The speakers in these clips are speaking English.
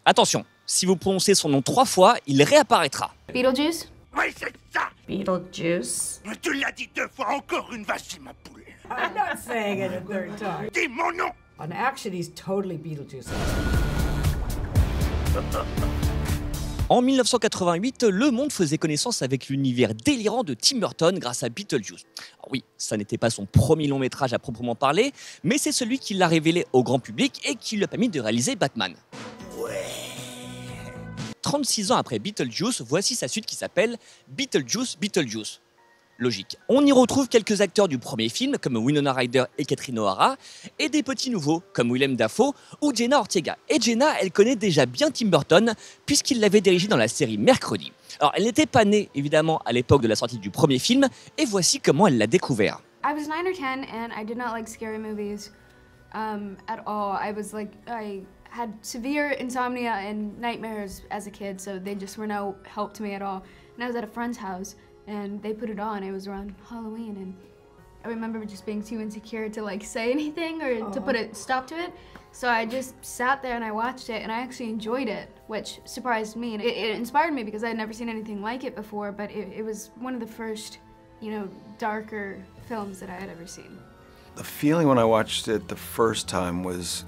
Attention, si vous prononcez son nom 3 fois, il réapparaîtra. Beetlejuice? Oui, c'est ça. Beetlejuice. Tu l'as dit 2 fois, encore une vache, ma poule. I'm not saying it a third time. Dis mon nom. On action, he's totally Beetlejuice. En 1988, le monde faisait connaissance avec l'univers délirant de Tim Burton grâce à Beetlejuice. Alors oui, ça n'était pas son premier long métrage à proprement parler, mais c'est celui qui l'a révélé au grand public et qui lui a permis de réaliser Batman. 36 ans après Beetlejuice, voici sa suite qui s'appelle Beetlejuice Beetlejuice. Logique. On y retrouve quelques acteurs du premier film, comme Winona Ryder et Catherine O'Hara, et des petits nouveaux, comme Willem Dafoe ou Jenna Ortega. Et Jenna, elle connaît déjà bien Tim Burton, puisqu'il l'avait dirigé dans la série Mercredi. Alors, elle n'était pas née, évidemment, à l'époque de la sortie du premier film, et voici comment elle l'a découvert. I was 9 or 10 and I did not like scary movies at all. I had severe insomnia and nightmares as a kid, so they just were no help to me at all. And I was at a friend's house and they put it on. It was around Halloween and I remember just being too insecure to like say anything or to put a stop to it. So I just sat there and I watched it and I actually enjoyed it, which surprised me. And it inspired me because I had never seen anything like it before, but it was one of the first, you know, darker films that I had ever seen. The feeling when I watched it the first time was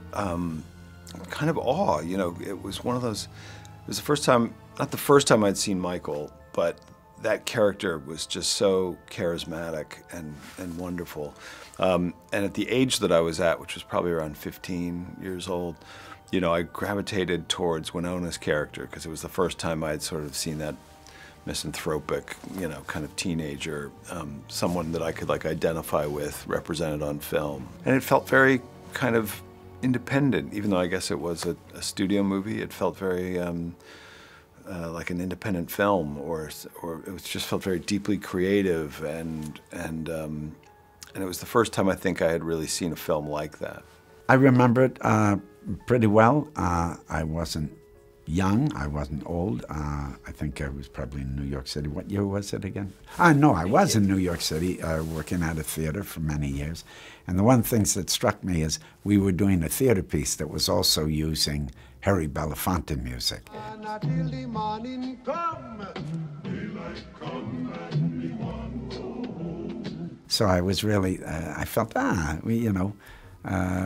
kind of awe. You know, it was one of those, it was the first time, not the first time I'd seen Michael, but that character was just so charismatic and wonderful. And at the age that I was at, which was probably around 15 years old, you know, I gravitated towards Winona's character because it was the first time I had sort of seen that misanthropic, you know, kind of teenager, someone that I could like identify with represented on film. And it felt very kind of independent, even though I guess it was a studio movie. It felt very like an independent film, or it was just felt very deeply creative, and it was the first time I think I had really seen a film like that. I remember it pretty well. I wasn't young, I wasn't old. I think I was probably in New York City. What year was it again? No, I was in New York City working at a theater for many years. And the one thing that struck me is we were doing a theater piece that was also using Harry Belafonte music. So I was really, I felt,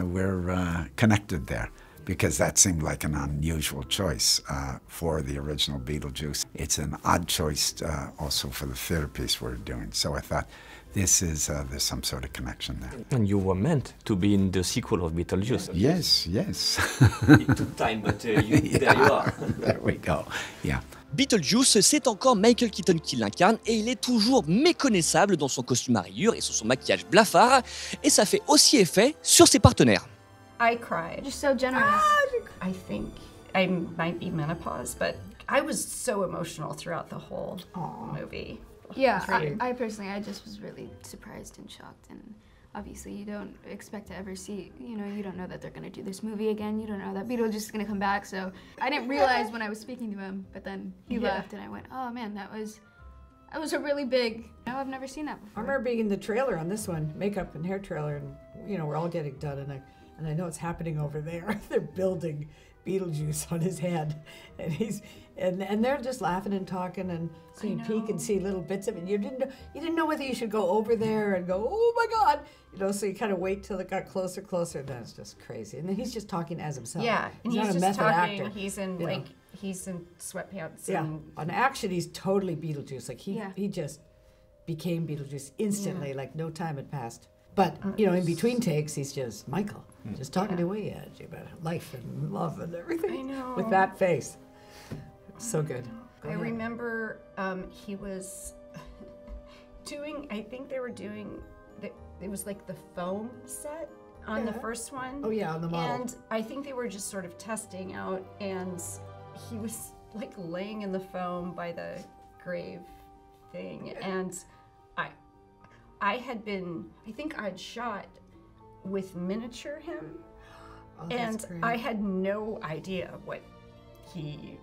we're connected there, because that seemed like an unusual choice for the original Beetlejuice. It's an odd choice also for the theater piece we're doing. So I thought, this is, there's some sort of connection there. And you were meant to be in the sequel of Beetlejuice. Yes, yes. It took time, but there you are. There we go, yeah. Beetlejuice, c'est encore Michael Keaton qui l'incarne et il est toujours méconnaissable dans son costume à rayures et sur son maquillage blafard, et ça fait aussi effet sur ses partenaires. I cried. Just so generous. I think I might be menopause, but I was so emotional throughout the whole movie. Yeah, I personally, I just was really surprised and shocked, and obviously you don't expect to ever see, you know, you don't know that they're going to do this movie again, you don't know that Beetlejuice is going to come back, so I didn't realize when I was speaking to him, but then he left and I went, oh man, that was a really big, I've never seen that before. I remember being in the trailer on this one, makeup and hair trailer, and you know, we're all getting done, and I know it's happening over there. They're building Beetlejuice on his head, and they're just laughing and talking, and so you peek and see little bits of it. You didn't know whether you should go over there and go, oh my God, you know. So you kind of wait till it got closer, and then it's just crazy. And then he's just talking as himself. Yeah, and he's not just a method talking. actor. He's in he's in sweatpants. Yeah, and on action, he's totally Beetlejuice. Like he just became Beetlejuice instantly. Like no time had passed. But, you know, in between takes, he's just Michael, just talking away at you about life and love and everything. I know. With that face. So good. I remember he was doing, I think they were doing, it was like the foam set on the first one. Oh yeah, on the model. And I think they were just sort of testing out, and he was like laying in the foam by the grave thing, and I think I'd shot with miniature him, and I had no idea what he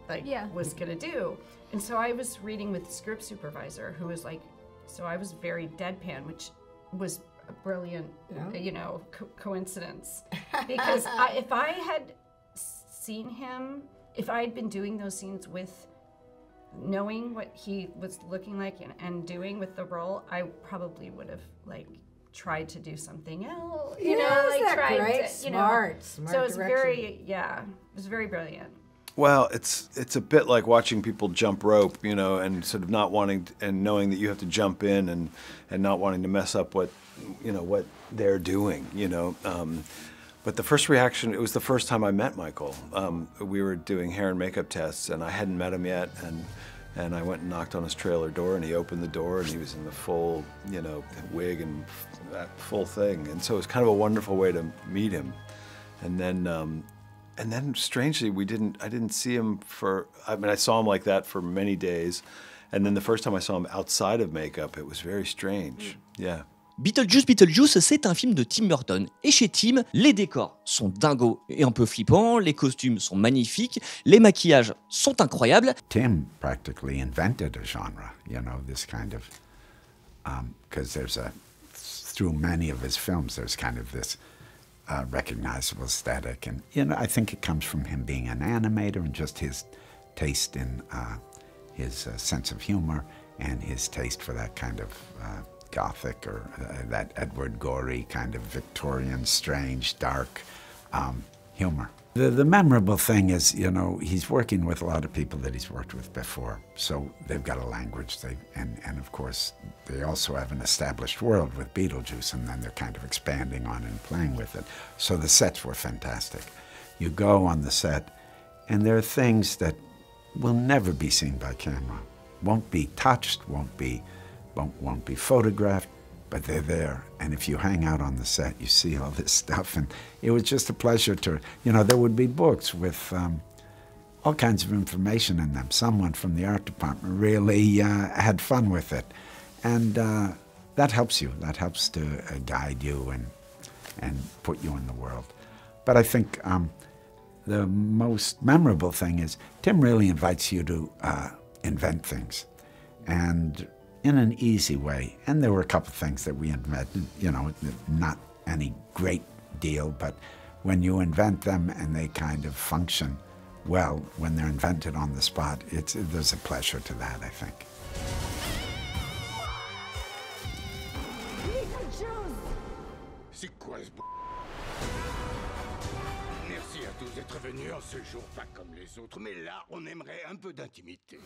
was gonna do. And so I was reading with the script supervisor, who was like, so I was very deadpan, which was a brilliant, you know, coincidence. Because if I had seen him if I'd been doing those scenes with knowing what he was looking like and doing with the role, I probably would have like tried to do something else. You know, like tried great? to, Smart So it's direction. very, it was very brilliant. Well, it's a bit like watching people jump rope, you know, and sort of not wanting and knowing that you have to jump in and not wanting to mess up what they're doing, you know. But the first reaction, it was the first time I met Michael. We were doing hair and makeup tests, and I hadn't met him yet, and I went and knocked on his trailer door, and he opened the door, and he was in the full, you know, wig and that full thing. And so it was kind of a wonderful way to meet him. And then strangely, I didn't see him I saw him like that for many days. And then the first time I saw him outside of makeup, it was very strange. Yeah. Beetlejuice Beetlejuice, c'est un film de Tim Burton. Et chez Tim, les décors sont dingos et un peu flippants, les costumes sont magnifiques, les maquillages sont incroyables. Tim practically invented a genre, you know, this kind of, because through many of his films, there's kind of this recognizable aesthetic. And, you know, I think it comes from him being an animator and just his taste in his sense of humor and his taste for that kind of Gothic or that Edward Gorey kind of Victorian, strange, dark humor. The memorable thing is, you know, he's working with a lot of people that he's worked with before, so they've got a language, and of course, they also have an established world with Beetlejuice, and then they're kind of expanding on it and playing with it. So the sets were fantastic. You go on the set, and there are things that will never be seen by camera, won't be touched, won't be photographed, but they're there. And if you hang out on the set, you see all this stuff. And it was just a pleasure to, you know, there would be books with all kinds of information in them. Someone from the art department really had fun with it. And that helps you. That helps to guide you and put you in the world. But I think the most memorable thing is Tim really invites you to invent things. And in an easy way. And there were a couple of things that we invented, you know, not any great deal, but when you invent them and they kind of function well, when they're invented on the spot, there's a pleasure to that, I think. C'est quoi ce Merci à tous d'être venus en ce jour pas comme les autres, mais là, on aimerait un peu d'intimité.